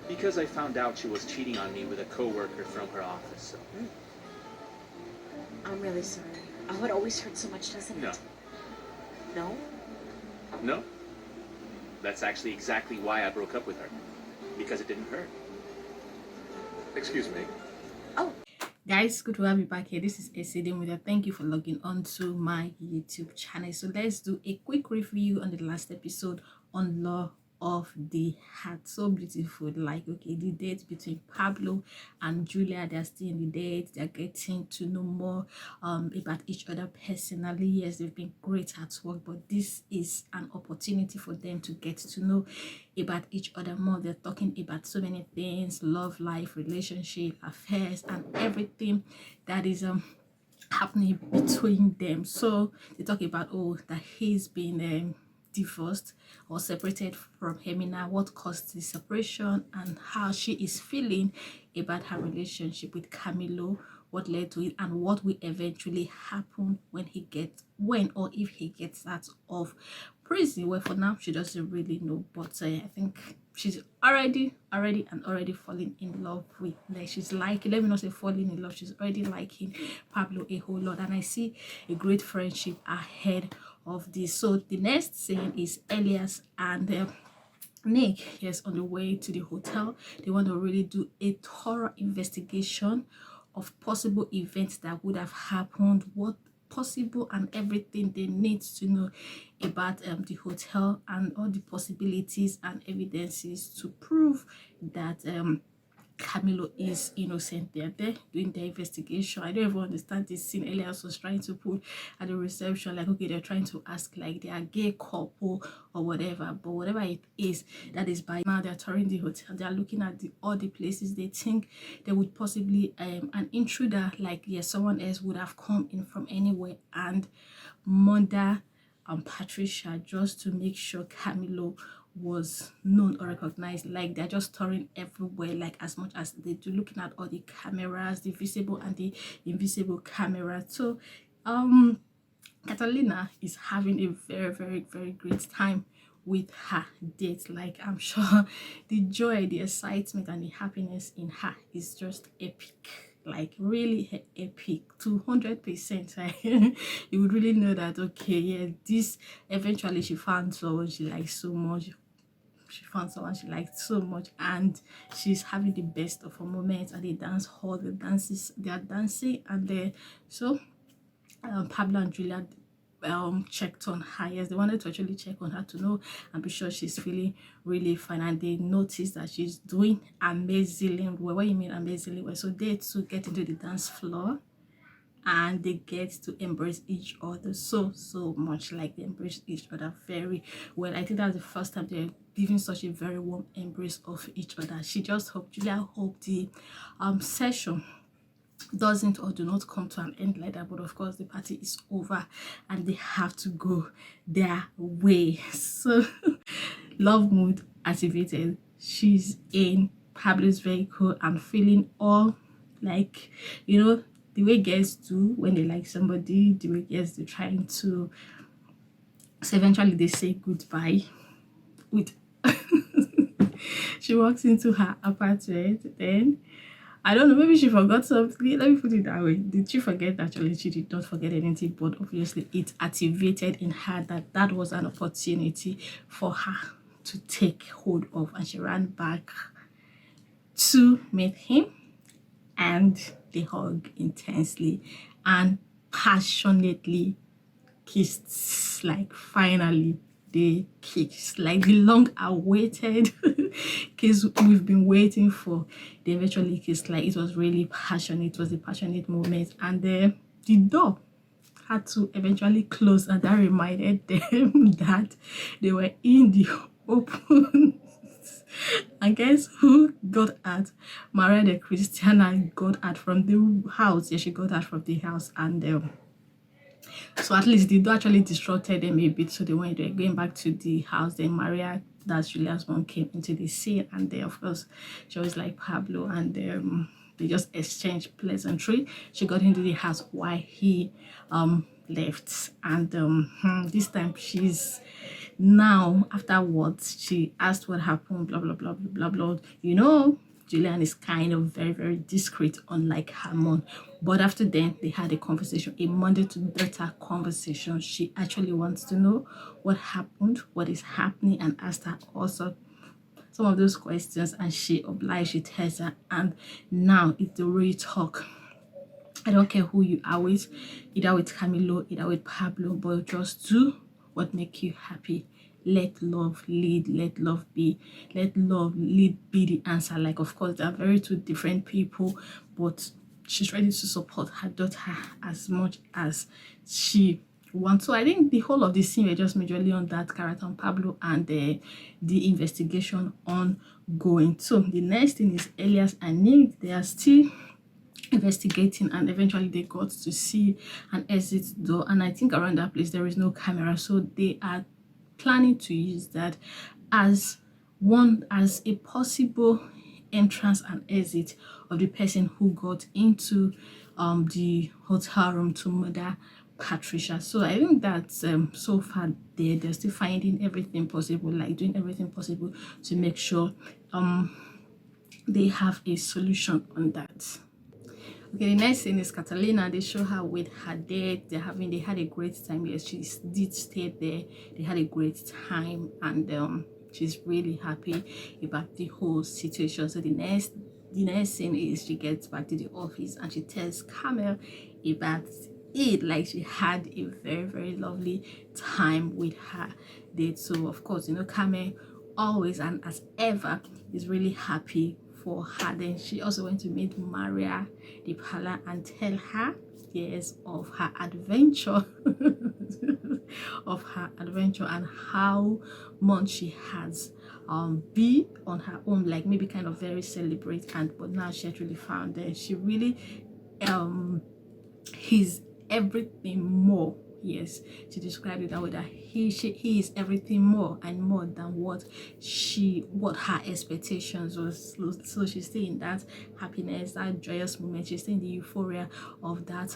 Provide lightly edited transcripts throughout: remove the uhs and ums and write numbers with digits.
Because I found out she was cheating on me with a coworker from her office, so... I'm really sorry. Oh, it always hurts so much, doesn't No. it? No? No. That's actually exactly why I broke up with her. Because it didn't hurt. Excuse me. Oh. Guys, good to have you back here. This is Acid with you. Thank you for logging on to my YouTube channel. So let's do a quick review on the last episode on Law of the Heart. So beautiful. Like, okay, the date between Pablo and Julia, they're still in the date. They're getting to know more about each other personally. Yes, they've been great at work, but this is an opportunity for them to get to know about each other more. They're talking about so many things: love life, relationship, affairs, and everything that is happening between them. So they talk about, oh, that he's been divorced or separated from Hemina, what caused the separation, and how she is feeling about her relationship with Camilo, what led to it, and what will eventually happen when or if he gets out of prison. Well, for now she doesn't really know, but I think she's already falling in love with, like, she's liking, let me not say falling in love, she's already liking Pablo a whole lot, and I see a great friendship ahead of this. So the next scene is Elias and Nick, yes, on the way to the hotel. They want to really do a thorough investigation of possible events that would have happened, what possible, and everything they need to know about the hotel, and all the possibilities and evidences to prove that Camilo is innocent. They're there doing the investigation. I don't even understand this scene. Elias was trying to put at the reception, like, okay, they're trying to ask like they are gay couple or whatever, but whatever it is, that is by now they're touring the hotel. They're looking at all the places they think there would possibly an intruder, like, yes, someone else would have come in from anywhere and murder Patricia, just to make sure Camilo was known or recognized. Like, they're just touring everywhere, like, as much as they do, looking at all the cameras, the visible and the invisible cameras. So Catalina is having a very great time with her date. Like, I'm sure the joy, the excitement, and the happiness in her is just epic. Like, really epic, 200%. You would really know that, okay, yeah, this eventually she found someone she likes so much. She found someone she liked so much, and she's having the best of her moments at the dance hall. They are dancing, and so Pablo and Julia checked on her. Yes, they wanted to actually check on her to know and be sure she's feeling really fine, and they noticed that she's doing amazingly well. What you mean amazingly well? So they too get into the dance floor, and they get to embrace each other so much. Like, they embrace each other very well. I think that's the first time they're giving such a very warm embrace of each other. Julia hoped the session doesn't or do not come to an end like that, but of course the party is over and they have to go their way. So love mood activated. She's in Pablo's vehicle and feeling all, like, you know, the way girls do when they like somebody, the way girls they're trying to, so eventually they say goodbye with she walks into her apartment. Then I don't know, maybe she forgot something. Let me put it that way. Did she forget? Actually, she did not forget anything, but obviously it activated in her that was an opportunity for her to take hold of, and she ran back to meet him, and they hug intensely and passionately kissed. Like, finally they kissed, like the long awaited kiss we've been waiting for. They eventually kissed. Like, it was really passionate. It was a passionate moment, and the door had to eventually close, and that reminded them that they were in the open. And guess who got out? Maria the Christiana got out from the house. Yeah, she got out from the house, and so at least they actually disrupted them a bit. So they were going back to the house. Then Maria, that's Julia's mom, came into the scene, and then of course she was like Pablo, and they just exchanged pleasantry. She got into the house while he left, and this time she's Now afterwards she asked what happened, blah blah blah blah blah blah. You know, Julian is kind of very, very discreet, unlike her mom. But after then, they had a conversation, a Monday to daughter conversation. She actually wants to know what happened, what is happening, and asked her also some of those questions. And she obliged, she tells her, and now it's the real talk. I don't care who you are with, either with Camilo, either with Pablo, but just do what make you happy. Let love lead, let love be, let love lead be the answer. Like, of course, they are very two different people, but she's ready to support her daughter as much as she wants. So I think the whole of the scene were just majorly on that character on Pablo and the investigation ongoing. So the next thing is Elias and Nick. They are still investigating, and eventually they got to see an exit door, and I think around that place there is no camera, so they are planning to use that as a possible entrance and exit of the person who got into the hotel room to murder Patricia. So I think that so far they're still finding everything possible, like doing everything possible to make sure they have a solution on that. Okay, the next thing is Catalina. They show her with her dad. They had a great time. Yes, she did stay there. They had a great time, and she's really happy about the whole situation. So the next thing is she gets back to the office and she tells Camille about it. Like, she had a very, very lovely time with her date. So of course, you know, Camille always and as ever is really happy for her. Then she also went to meet Maria the Pala and tell her, yes, of her adventure and how much she has been on her own, like maybe kind of very celebrate, and but now she actually found that she really he's everything more. Yes, she described it that way, that he is everything more and more than what her expectations was. So she's still in that happiness, that joyous moment. She's still in the euphoria of that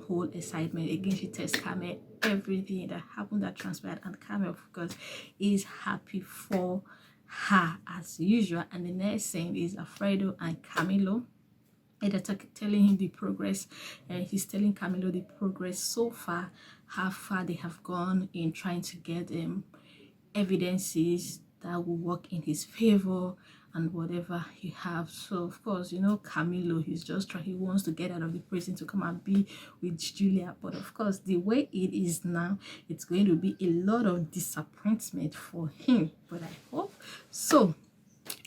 whole excitement. Again, she tells Carmen everything that happened, that transpired, and Carmen, of course, is happy for her as usual. And the next thing is Alfredo and Camilo. They're telling him the progress, and he's telling Camilo the progress so far, how far they have gone in trying to get evidences that will work in his favor and whatever he have. So of course, you know, Camilo, he wants to get out of the prison to come and be with Julia, but of course the way it is now, it's going to be a lot of disappointment for him, but I hope so.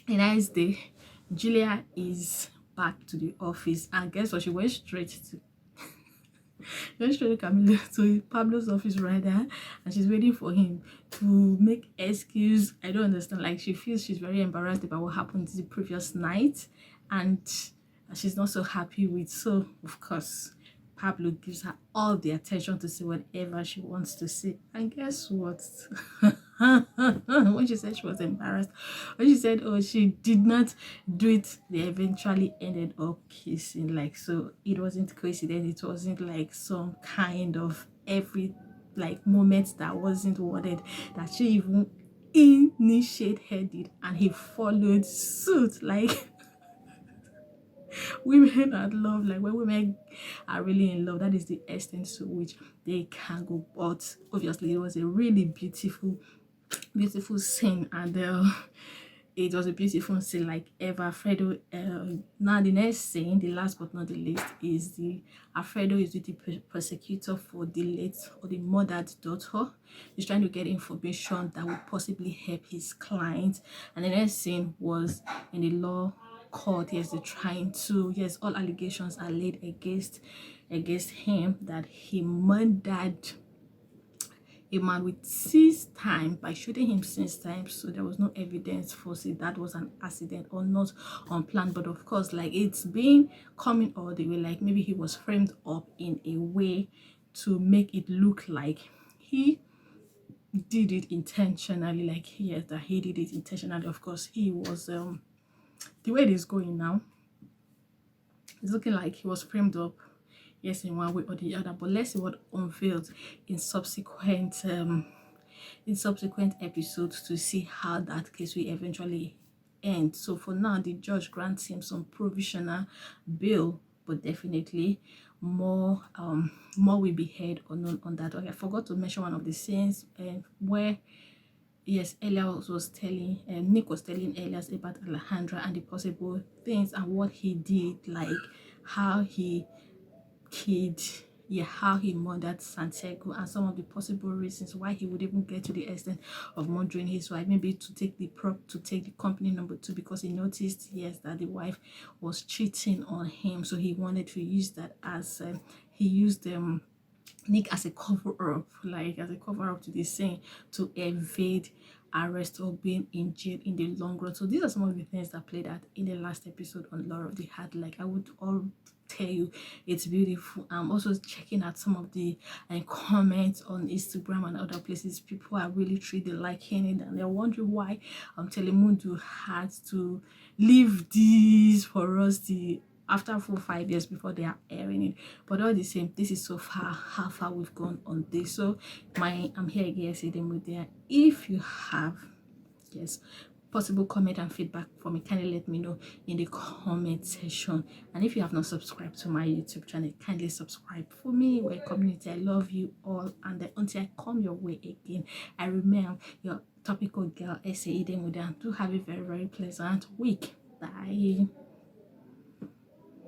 A nice day, Julia is back to the office, and guess what? She went straight to Camilo, to Pablo's office right there, and she's waiting for him to make excuse. I don't understand. Like, she feels she's very embarrassed about what happened the previous night, and she's not so happy with. So of course, Pablo gives her all the attention to say whatever she wants to say. And guess what? When she said she was embarrassed, when she said, oh, she did not do it, they eventually ended up kissing. Like, so it wasn't coincidence. It wasn't like some kind of like moment that wasn't wanted, that she even initiated it and he followed suit. Like, women are love, like when women are really in love, that is the extent to which they can go. But obviously it was a really beautiful scene, and it was a beautiful scene like ever. Alfredo, now the next scene, the last but not the least, is the Alfredo is with the prosecutor for the late or the murdered daughter. He's trying to get information that would possibly help his client. And the next scene was in the law court. Yes, they're trying to, yes, all allegations are laid against him that he murdered a man with 6 times by shooting him 6 times. So there was no evidence for say that was an accident or not unplanned. But of course, like, it's been coming all the way, like maybe he was framed up in a way to make it look like he did it intentionally. Like, yes, that he did it intentionally. Of course, he was the way it is going now, it's looking like he was framed up, yes, in one way or the other. But let's see what unveiled in subsequent in subsequent episodes to see how that case will eventually end. So for now, the judge grants him some provisional bail, but definitely more will be heard or known on that. Okay, I forgot to mention one of the scenes where yes, Elias was telling Nick was telling Elias about Alejandra and the possible things and what he did, like how he kid, yeah, how he murdered Santiago and some of the possible reasons why he would even get to the extent of murdering his wife, maybe to take the company number 2 because he noticed, yes, that the wife was cheating on him, so he wanted to use that as he used Nick as a cover up, like as a cover up to this thing to evade arrest or being in jail in the long run. So these are some of the things that played out in the last episode on Law of the Heart. Like I would all tell you, it's beautiful. I'm also checking out some of the comments on Instagram and other places. People are really truly liking it and they're wondering why Telemundo had to leave this for us the after 4-5 years before they are airing it. But all the same, this is so far how far we've gone on this. So I'm here again saying with there. If you have yes possible comment and feedback for me, kindly let me know in the comment section. And if you have not subscribed to my YouTube channel, kindly subscribe for me. We're a community. I love you all, and until I come your way again, I remain your topical girl, S.A. Do have a very, very pleasant week. Bye.